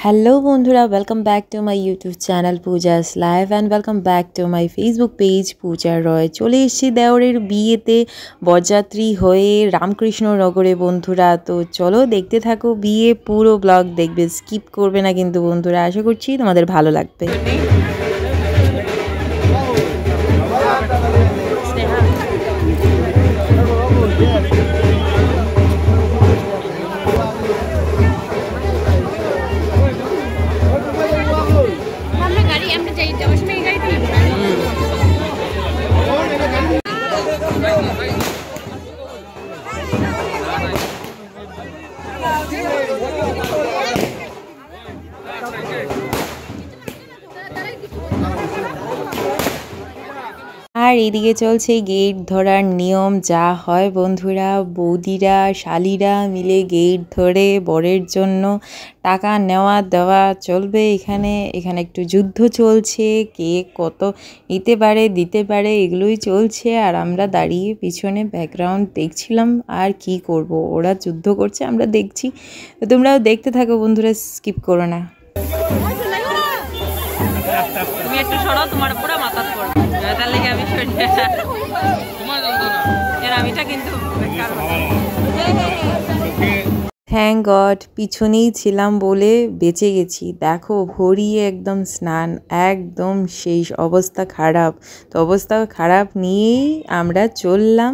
Hello बंधुरा welcome back to my YouTube channel Puja's live and welcome back to my Facebook page Puja Roy चले एसेছি देवरेर बिয়েতে বরযাত্রী হয়ে রামকৃষ্ণনগরে বন্ধুরা। তো চলো দেখতে থাকো বিয়ে পুরো ব্লগ দেখবে, স্কিপ করবে না কিন্তু বন্ধুরা। আশা করছি তোমাদের ভালো লাগবে। আর এদিকে চলছে গেট ধরার নিয়ম। যা হয় বন্ধুরা, বৌদিরা শালিরা মিলে গেট ধরে বরের জন্য টাকা নেওয়া দেওয়া চলবে। এখানে একটু যুদ্ধ চলছে, কে কত নিতে পারে দিতে পারে এগুলোই চলছে। আর আমরা দাঁড়িয়ে পিছনে ব্যাকগ্রাউন্ড দেখছিলাম। আর কি করব, ওরা যুদ্ধ করছে আমরা দেখছি। তো তোমরাও দেখতে থাকো বন্ধুরা, স্কিপ করো না। তুমি একটু সরো, তোমার পুরো মাথা পড়বে, তার লাগি আমি সরি। তোমার জানতো না এর আমিটা কিন্তু থ্যাঙ্ক গড পিছনেই ছিলাম বলে বেঁচে গেছি। দেখো ভরিয়ে একদম স্নান, একদম শেষ, অবস্থা খারাপ। তো অবস্থা খারাপ নিয়েই আমরা চললাম।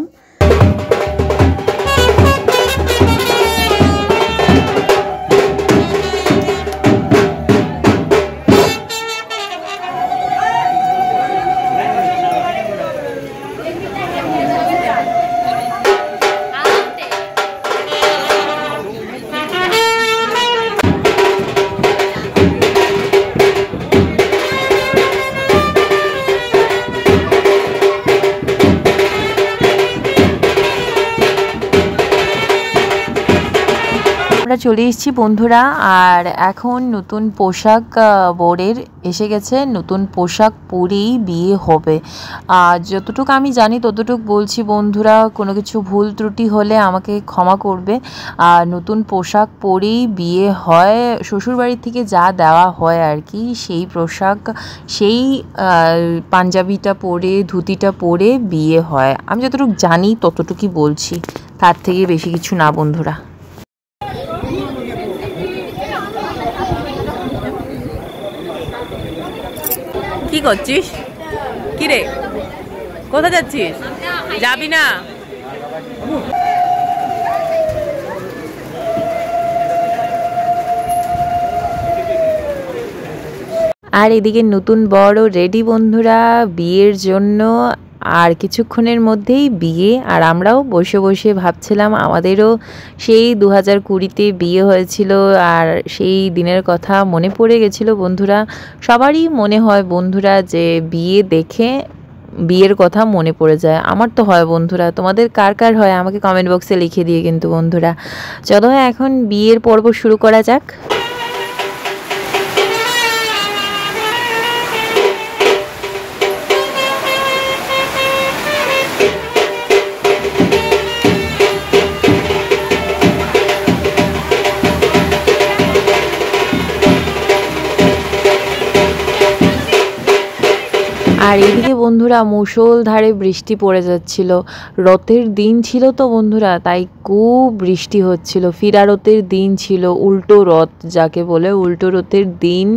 চলে এসেছি বন্ধুরা। আর এখন নতুন পোশাক বরের এসে গেছে, নতুন পোশাক পরেই বিয়ে হবে। আর যতটুকু আমি জানি ততটুকু বলছি বন্ধুরা, কোনো কিছু ভুল ত্রুটি হলে আমাকে ক্ষমা করবে। আর নতুন পোশাক পরেই বিয়ে হয়, শ্বশুরবাড়ির থেকে যা দেওয়া হয় আর কি সেই পোশাক, সেই পাঞ্জাবিটা পরে ধুতিটা পরে বিয়ে হয়। আমি যতটুকু জানি ততটুকুই বলছি, তার থেকে বেশি কিছু না বন্ধুরা। কি করছিস? কি রে, কোথায় যাচ্ছিস? যাবি না? আর এদিকে নতুন বরও রেডি বন্ধুরা বিয়ের জন্য। আর কিছুক্ষণের মধ্যেই বিয়ে। আর আমরাও বসে বসে ভাবছিলাম আমাদেরও সেই 2020-তে বিয়ে হয়েছিল। আর সেই দিনের কথা মনে পড়ে গেছিল বন্ধুরা। সবারই মনে হয় বন্ধুরা যে বিয়ে দেখে বিয়ের কথা মনে পড়ে যায়। আমার তো হয় বন্ধুরা, তোমাদের কার কার হয় আমাকে কমেন্ট বক্সে লিখে দিয়ে কিন্তু বন্ধুরা। চলো এখন বিয়ের পর্ব শুরু করা যাক। আর এদিকে বন্ধুরা মুষলধারে বৃষ্টি পড়ে যাচ্ছিল। রথের দিন ছিল তো বন্ধুরা, তাই খুব বৃষ্টি হচ্ছিল। ফিরারতের দিন ছিল, উল্টো রথ যাকে বলে, উল্টো রথের দিন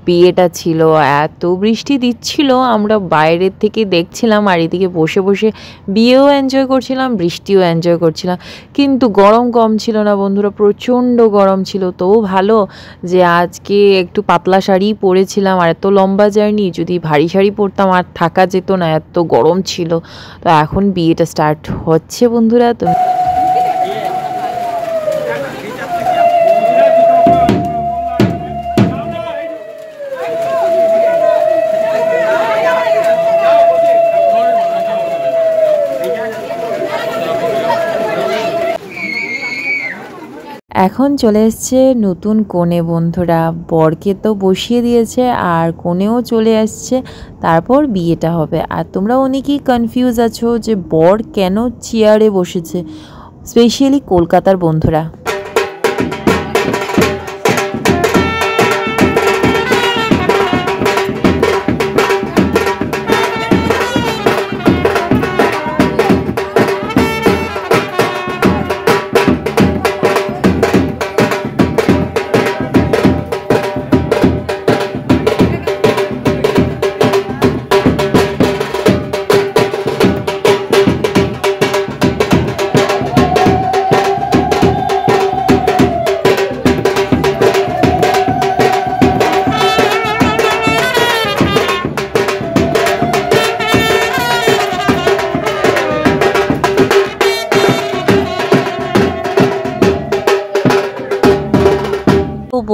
বিয়েটা ছিল। এত বৃষ্টি দিচ্ছিল, আমরা বাইরের থেকে দেখছিলাম আর এদিকে বসে বসে বিয়েও এনজয় করছিলাম, বৃষ্টিও এনজয় করছিলাম। কিন্তু গরম কম ছিল না বন্ধুরা, প্রচণ্ড গরম ছিল। তো ভালো যে আজকে একটু পাতলা শাড়ি পরেছিলাম। আর এত লম্বা জার্নি, যদি ভারী শাড়ি পরতাম আর থাকা যেত না, এত গরম ছিল। তো এখন বিয়েটা স্টার্ট হচ্ছে বন্ধুরা। তো এখন চলে এসছে নতুন কনে বন্ধুরা, বরকে তো বসিয়ে দিয়েছে আর কনেও চলে আসছে, তারপর বিয়েটা হবে। আর তোমরা অনেকেই কনফিউজ আছো যে বর কেন চেয়ারে বসেছে, স্পেশালি কলকাতার বন্ধুরা।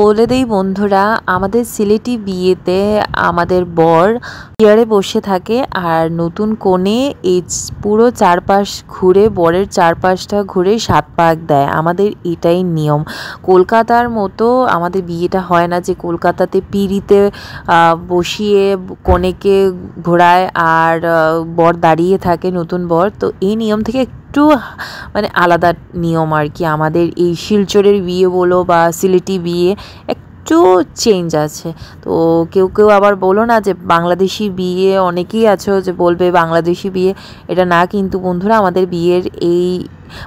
বলে দেই বন্ধুরা, আমাদের সিলেটি বিয়েতে আমাদের বর চেয়ারে বসে থাকে আর নতুন কনে এই পুরো চারপাশ ঘুরে, বরের চারপাশটা ঘুরে 7 পাক দেয়। আমাদের এটাই নিয়ম। কলকাতার মতো আমাদের বিয়েটা হয় না যে কলকাতাতে পিঁড়িতে বসিয়ে কনেকে ঘোরায় আর বর দাঁড়িয়ে থাকে, নতুন বর। তো এই নিয়ম থেকে একটু মানে আলাদা নিয়ম আর কি। আমাদের এই শিলচরের বিয়ে বলো বা সিলেটি বিয়ে একটু চেঞ্জ আছে। তো কেউ কেউ আবার বলো না যে বাংলাদেশি বিয়ে, অনেকেই আছো যে বলবে বাংলাদেশি বিয়ে, এটা না কিন্তু বন্ধুরা, আমাদের বিয়ের এই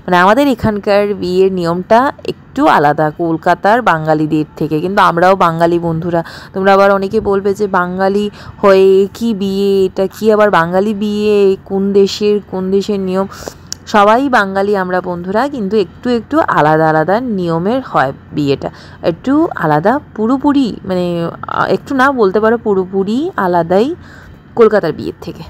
মানে আমাদের এখানকার বিয়ের নিয়মটা একটু আলাদা কলকাতার বাঙালিদের থেকে। কিন্তু আমরাও বাঙালি বন্ধুরা। তোমরা আবার অনেকে বলবে যে বাঙালি হয়ে কি বিয়ে, এটা কি আবার বাঙালি বিয়ে, কোন দেশের নিয়ম। সবাই বাঙালি আমরা বন্ধুরা, কিন্তু একটু একটু আলাদা আলাদা নিয়মের হয় বিয়েটা, একটু আলাদা, পুরোপুরি মানে একটু না বলতে পারো পুরোপুরি আলাদাই কলকাতার বিয়ের থেকে।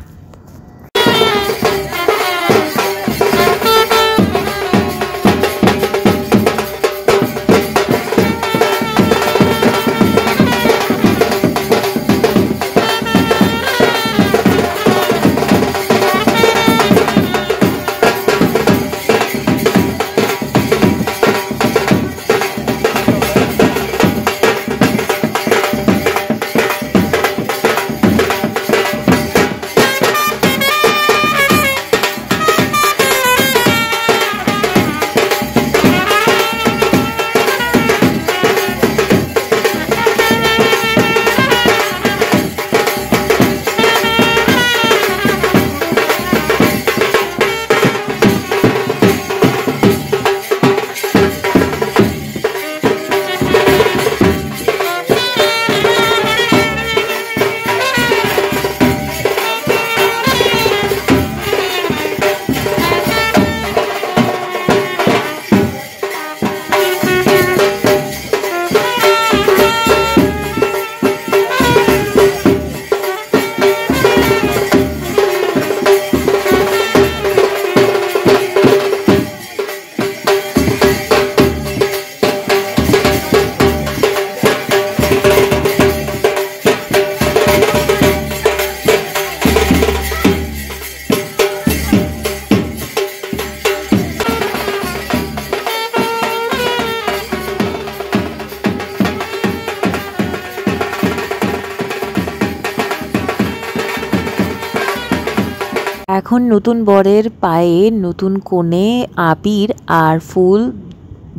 এখন নতুন বরের পায়ে নতুন কনে আবির আর ফুল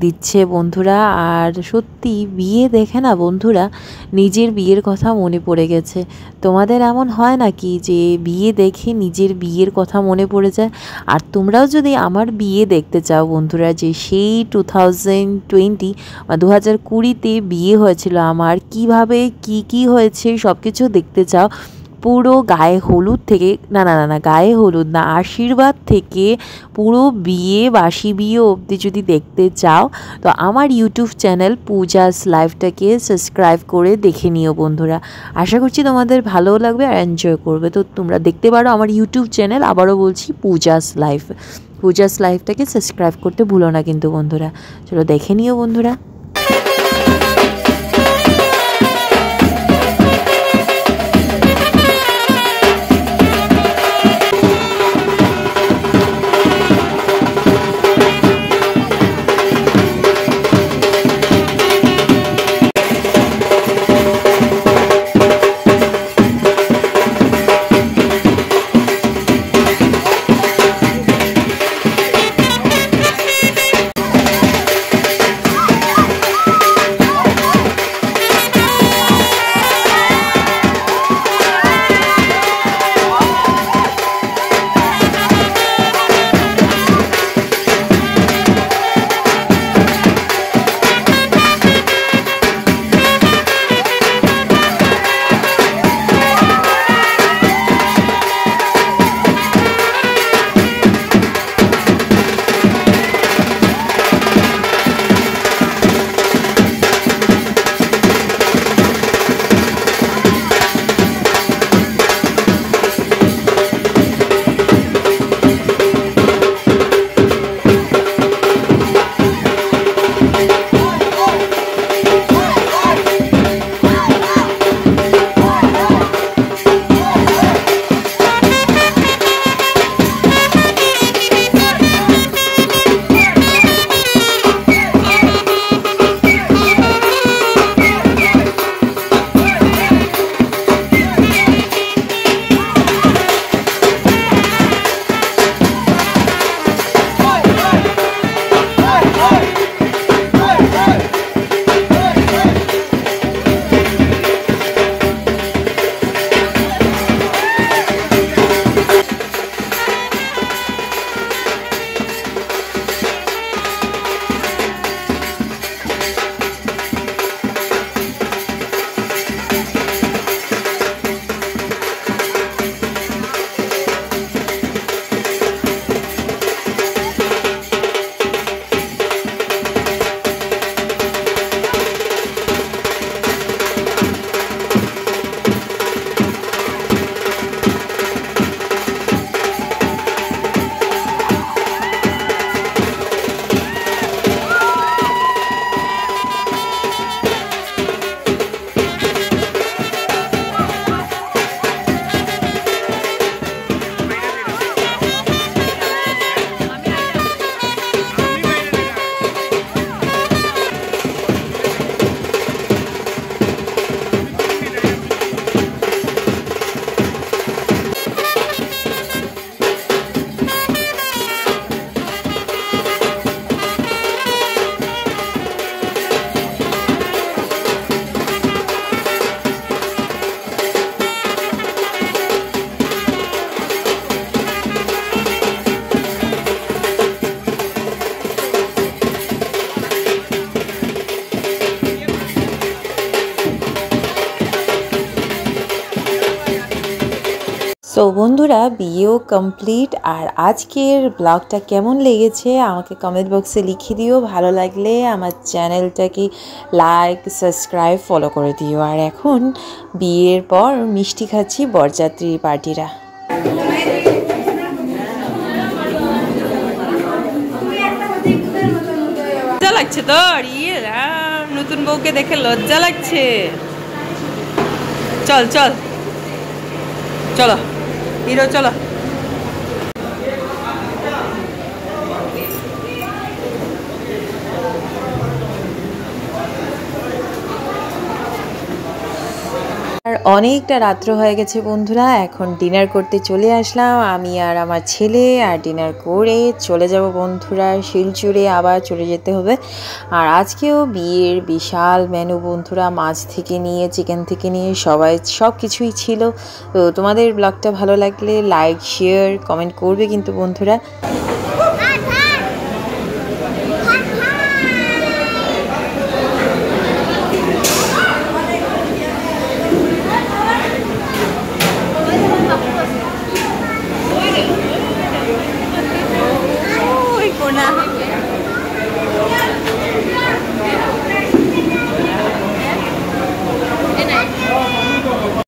দিচ্ছে বন্ধুরা। আর সত্যি বিয়ে দেখে না বন্ধুরা, নিজের বিয়ের কথা মনে পড়ে গেছে। তোমাদের এমন হয় নাকি যে বিয়ে দেখে নিজের বিয়ের কথা মনে পড়ে যায়? আর তোমরাও যদি আমার বিয়ে দেখতে চাও বন্ধুরা, যে সেই 2020 বা 2020-তে বিয়ে হয়েছিল আমার, কিভাবে কি হয়েছে সব কিছু দেখতে চাও, পুরো গায়ে হলুদ থেকে গায়ে হলুদ না, আশীর্বাদ থেকে পুরো বিয়ে, বাসি বিয়ে অবধি যদি দেখতে চাও, তো আমার ইউটিউব চ্যানেল পূজাস লাইফটাকে সাবস্ক্রাইব করে দেখে নিও বন্ধুরা। আশা করছি তোমাদের ভালো লাগবে আর এনজয় করবে। তো তোমরা দেখতে পারো আমার ইউটিউব চ্যানেল, আবারও বলছি পূজাস লাইফটাকে সাবস্ক্রাইব করতে ভুলো না কিন্তু বন্ধুরা। চলো দেখে নিও বন্ধুরা। সো বন্ধুরা, বিয়েও কমপ্লিট। আর আজকের ব্লগটা কেমন লেগেছে আমাকে কমেন্ট বক্সে লিখে দিও। ভালো লাগলে আমার চ্যানেলটাকে লাইক, সাবস্ক্রাইব, ফলো করে দিও। আর এখন বিয়ের পর মিষ্টি খাচ্ছি বরযাত্রী পার্টিরা। লজ্জা লাগছে তোর? ইয়ে রাম, নতুন বউকে দেখে লজ্জা লাগছে। চল চল চলো হিরো, চলো। আর অনেকটা রাত্র হয়ে গেছে বন্ধুরা, এখন ডিনার করতে চলে আসলাম আমি আর আমার ছেলে। আর ডিনার করে চলে যাব বন্ধুরা শিলচরে, আবার চলে যেতে হবে। আর আজকেও বিয়ের বিশাল মেনু বন্ধুরা, মাছ থেকে নিয়ে চিকেন থেকে নিয়ে সব কিছুই ছিল। তো তোমাদের ব্লগটা ভালো লাগলে লাইক, শেয়ার, কমেন্ট করবে কিন্তু বন্ধুরা।